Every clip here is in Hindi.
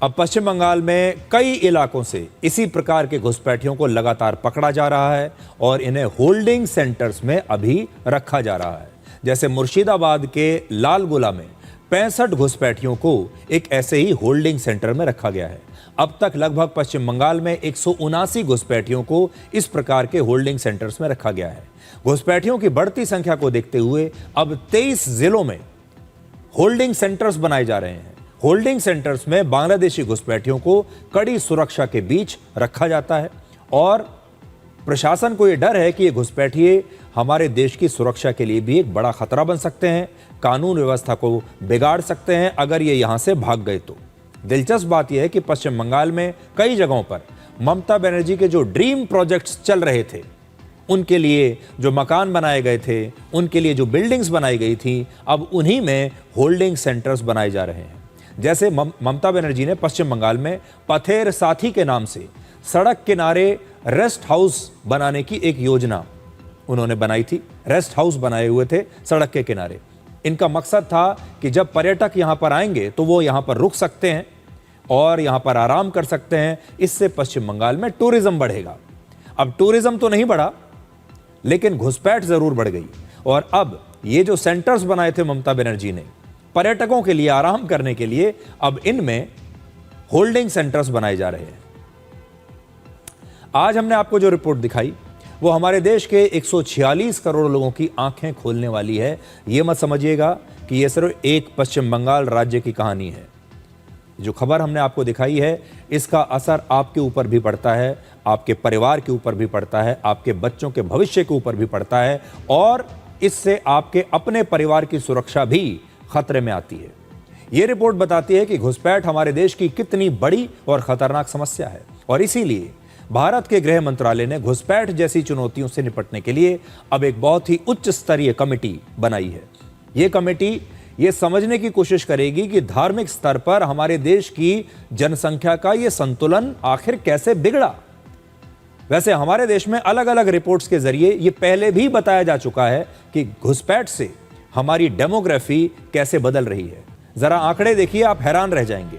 अब पश्चिम बंगाल में कई इलाकों से इसी प्रकार के घुसपैठियों को लगातार पकड़ा जा रहा है और इन्हें होल्डिंग सेंटर्स में अभी रखा जा रहा है। जैसे मुर्शिदाबाद के लालगोला में 65 घुसपैठियों को एक ऐसे ही होल्डिंग सेंटर में रखा गया है। अब तक लगभग पश्चिम बंगाल में 179 घुसपैठियों को इस प्रकार के होल्डिंग सेंटर्स में रखा गया है। घुसपैठियों की बढ़ती संख्या को देखते हुए अब 23 जिलों में होल्डिंग सेंटर्स बनाए जा रहे हैं। होल्डिंग सेंटर्स में बांग्लादेशी घुसपैठियों को कड़ी सुरक्षा के बीच रखा जाता है और प्रशासन को यह डर है कि ये घुसपैठिए हमारे देश की सुरक्षा के लिए भी एक बड़ा खतरा बन सकते हैं, कानून व्यवस्था को बिगाड़ सकते हैं अगर ये यहां से भाग गए तो। दिलचस्प बात यह है कि पश्चिम बंगाल में कई जगहों पर ममता बनर्जी के जो ड्रीम प्रोजेक्ट्स चल रहे थे, उनके लिए जो मकान बनाए गए थे, उनके लिए जो बिल्डिंग्स बनाई गई थी, अब उन्हीं में होल्डिंग सेंटर्स बनाए जा रहे हैं। जैसे ममता बनर्जी ने पश्चिम बंगाल में पथेर साथी के नाम से सड़क किनारे रेस्ट हाउस बनाने की एक योजना उन्होंने बनाई थी। रेस्ट हाउस बनाए हुए थे सड़क के किनारे। इनका मकसद था कि जब पर्यटक यहां पर आएंगे तो वो यहां पर रुक सकते हैं और यहां पर आराम कर सकते हैं। इससे पश्चिम बंगाल में टूरिज्म बढ़ेगा। अब टूरिज्म तो नहीं बढ़ा, लेकिन घुसपैठ जरूर बढ़ गई। और अब ये जो सेंटर्स बनाए थे ममता बनर्जी ने पर्यटकों के लिए आराम करने के लिए, अब इनमें होल्डिंग सेंटर्स बनाए जा रहे हैं। आज हमने आपको जो रिपोर्ट दिखाई वो हमारे देश के 146 करोड़ लोगों की आंखें खोलने वाली है। यह मत समझिएगा कि यह सिर्फ एक पश्चिम बंगाल राज्य की कहानी है। जो खबर हमने आपको दिखाई है, इसका असर आपके ऊपर भी पड़ता है, आपके परिवार के ऊपर भी पड़ता है, आपके बच्चों के भविष्य के ऊपर भी पड़ता है और इससे आपके अपने परिवार की सुरक्षा भी खतरे में आती है। यह रिपोर्ट बताती है कि घुसपैठ हमारे देश की कितनी बड़ी और खतरनाक समस्या है और इसीलिए भारत के गृह मंत्रालय ने घुसपैठ जैसी चुनौतियों से निपटने के लिए अब एक बहुत ही उच्च स्तरीय कमेटी बनाई है। यह कमेटी यह समझने की कोशिश करेगी कि धार्मिक स्तर पर हमारे देश की जनसंख्या का यह संतुलन आखिर कैसे बिगड़ा। वैसे हमारे देश में अलग अलग रिपोर्ट्स के जरिए यह पहले भी बताया जा चुका है कि घुसपैठ से हमारी डेमोग्राफी कैसे बदल रही है। जरा आंकड़े देखिए, आप हैरान रह जाएंगे।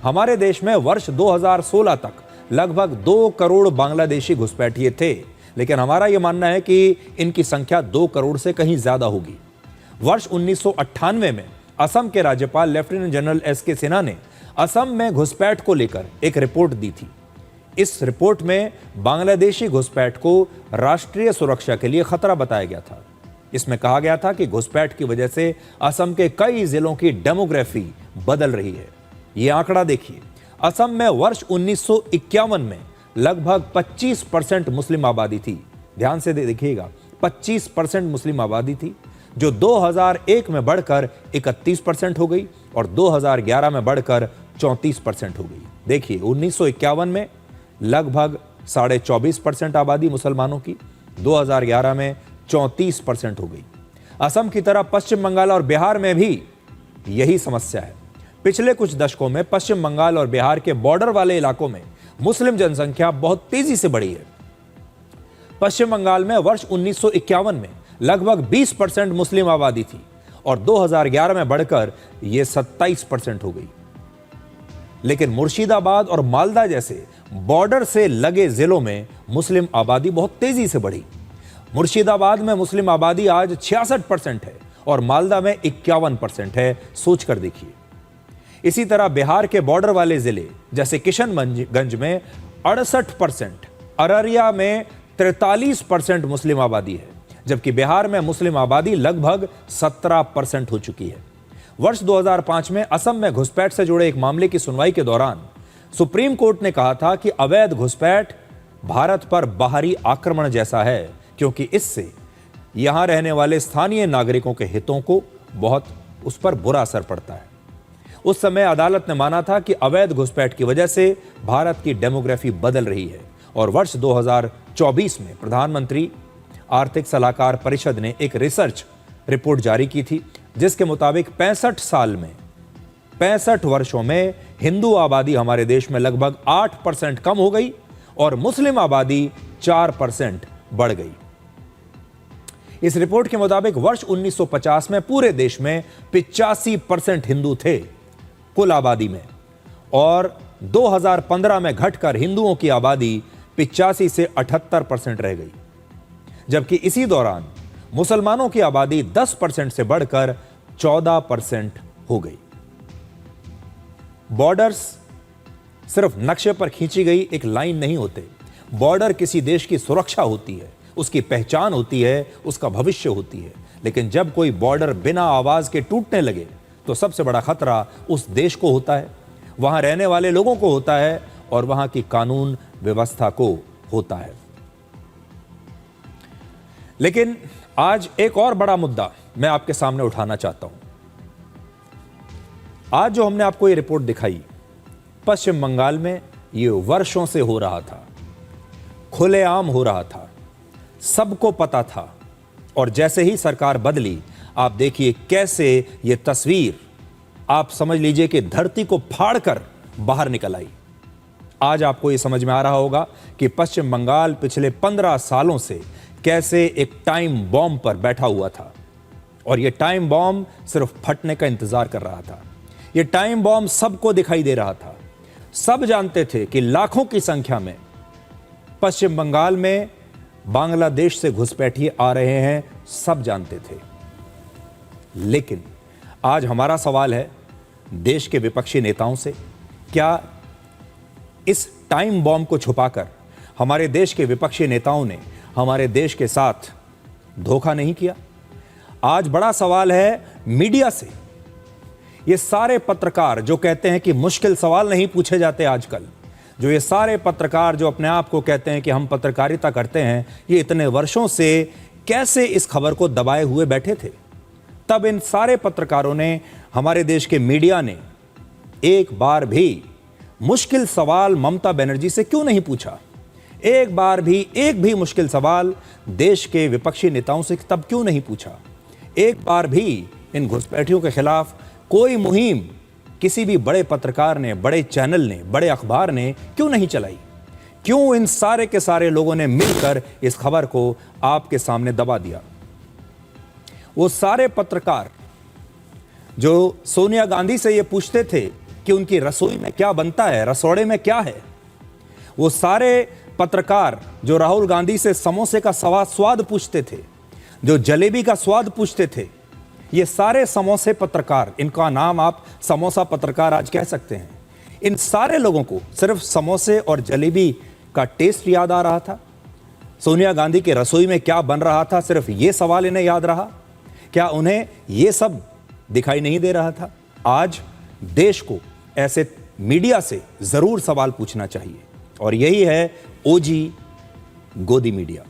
हमारे देश में वर्ष 2016 तक लगभग 2 करोड़ बांग्लादेशी घुसपैठिए थे, लेकिन हमारा यह मानना है कि इनकी संख्या 2 करोड़ से कहीं ज्यादा होगी। वर्ष 1998 में असम के राज्यपाल लेफ्टिनेंट जनरल एस.के. सिन्हा ने असम में घुसपैठ को लेकर एक रिपोर्ट दी थी। इस रिपोर्ट में बांग्लादेशी घुसपैठ को राष्ट्रीय सुरक्षा के लिए खतरा बताया गया था। इसमें कहा गया था कि घुसपैठ की वजह से असम के कई जिलों की डेमोग्राफी बदल रही है। यह आंकड़ा देखिए, असम में वर्ष 1951 में लगभग 25% मुस्लिम आबादी थी। ध्यान से देखिएगा, 25% मुस्लिम आबादी थी, जो 2001 में बढ़कर 31% हो गई और 2011 में बढ़कर 34% हो गई। देखिए, 1951 में लगभग 24.5% आबादी मुसलमानों की, 2011 में 34% हो गई। असम की तरह पश्चिम बंगाल और बिहार में भी यही समस्या है। पिछले कुछ दशकों में पश्चिम बंगाल और बिहार के बॉर्डर वाले इलाकों में मुस्लिम जनसंख्या बहुत तेजी से बढ़ी है। पश्चिम बंगाल में वर्ष 1951 में लगभग 20% मुस्लिम आबादी थी और 2011 में बढ़कर यह 27% हो गई। लेकिन मुर्शिदाबाद और मालदा जैसे बॉर्डर से लगे जिलों में मुस्लिम आबादी बहुत तेजी से बढ़ी। मुर्शिदाबाद में मुस्लिम आबादी आज 66% है और मालदा में 51% है। सोच कर देखिए। इसी तरह बिहार के बॉर्डर वाले जिले जैसे किशनगंज में 68%, अररिया में 43% मुस्लिम आबादी है, जबकि बिहार में मुस्लिम आबादी लगभग 17% हो चुकी है। वर्ष 2005 में असम में घुसपैठ से जुड़े एक मामले की सुनवाई के दौरान सुप्रीम कोर्ट ने कहा था कि अवैध घुसपैठ भारत पर बाहरी आक्रमण जैसा है, क्योंकि इससे यहां रहने वाले स्थानीय नागरिकों के हितों को बहुत उस पर बुरा असर पड़ता है। उस समय अदालत ने माना था कि अवैध घुसपैठ की वजह से भारत की डेमोग्राफी बदल रही है और वर्ष 2024 में प्रधानमंत्री आर्थिक सलाहकार परिषद ने एक रिसर्च रिपोर्ट जारी की थी, जिसके मुताबिक 65 वर्षों में हिंदू आबादी हमारे देश में लगभग 8% कम हो गई और मुस्लिम आबादी 4% बढ़ गई। इस रिपोर्ट के मुताबिक वर्ष 1950 में पूरे देश में 85% हिंदू थे कुल आबादी में, और 2015 में घटकर हिंदुओं की आबादी 85 से 78% रह गई, जबकि इसी दौरान मुसलमानों की आबादी 10% से बढ़कर 14% हो गई। बॉर्डर्स सिर्फ नक्शे पर खींची गई एक लाइन नहीं होते। बॉर्डर किसी देश की सुरक्षा होती है, उसकी पहचान होती है, उसका भविष्य होती है। लेकिन जब कोई बॉर्डर बिना आवाज के टूटने लगे तो सबसे बड़ा खतरा उस देश को होता है, वहां रहने वाले लोगों को होता है और वहां की कानून व्यवस्था को होता है। लेकिन आज एक और बड़ा मुद्दा मैं आपके सामने उठाना चाहता हूं। आज जो हमने आपको ये रिपोर्ट दिखाई, पश्चिम बंगाल में ये वर्षों से हो रहा था, खुलेआम हो रहा था, सबको पता था। और जैसे ही सरकार बदली, आप देखिए कैसे ये तस्वीर, आप समझ लीजिए कि धरती को फाड़कर बाहर निकल आई। आज आपको ये समझ में आ रहा होगा कि पश्चिम बंगाल पिछले 15 सालों से कैसे एक टाइम बॉम्ब पर बैठा हुआ था और ये टाइम बॉम्ब सिर्फ फटने का इंतजार कर रहा था। ये टाइम बॉम्ब सबको दिखाई दे रहा था। सब जानते थे कि लाखों की संख्या में पश्चिम बंगाल में बांग्लादेश से घुसपैठिए आ रहे हैं, सब जानते थे। लेकिन आज हमारा सवाल है देश के विपक्षी नेताओं से, क्या इस टाइम बॉम्ब को छुपाकर हमारे देश के विपक्षी नेताओं ने हमारे देश के साथ धोखा नहीं किया? आज बड़ा सवाल है मीडिया से। ये सारे पत्रकार जो कहते हैं कि मुश्किल सवाल नहीं पूछे जाते आजकल, जो ये सारे पत्रकार जो अपने आप को कहते हैं कि हम पत्रकारिता करते हैं, ये इतने वर्षों से कैसे इस खबर को दबाए हुए बैठे थे? तब इन सारे पत्रकारों ने, हमारे देश के मीडिया ने एक बार भी मुश्किल सवाल ममता बनर्जी से क्यों नहीं पूछा? एक बार भी एक भी मुश्किल सवाल देश के विपक्षी नेताओं से तब क्यों नहीं पूछा? एक बार भी इन घुसपैठियों के खिलाफ कोई मुहिम किसी भी बड़े पत्रकार ने, बड़े चैनल ने, बड़े अखबार ने क्यों नहीं चलाई? क्यों इन सारे के सारे लोगों ने मिलकर इस खबर को आपके सामने दबा दिया? वो सारे पत्रकार जो सोनिया गांधी से ये पूछते थे कि उनकी रसोई में क्या बनता है, रसोड़े में क्या है, वो सारे पत्रकार जो राहुल गांधी से समोसे का स्वाद पूछते थे, जो जलेबी का स्वाद पूछते थे, ये सारे समोसे पत्रकार, इनका नाम आप समोसा पत्रकार आज कह सकते हैं, इन सारे लोगों को सिर्फ समोसे और जलेबी का टेस्ट याद आ रहा था। सोनिया गांधी के रसोई में क्या बन रहा था, सिर्फ ये सवाल इन्हें याद रहा? क्या उन्हें ये सब दिखाई नहीं दे रहा था? आज देश को ऐसे मीडिया से जरूर सवाल पूछना चाहिए और यही है ओजी गोदी मीडिया।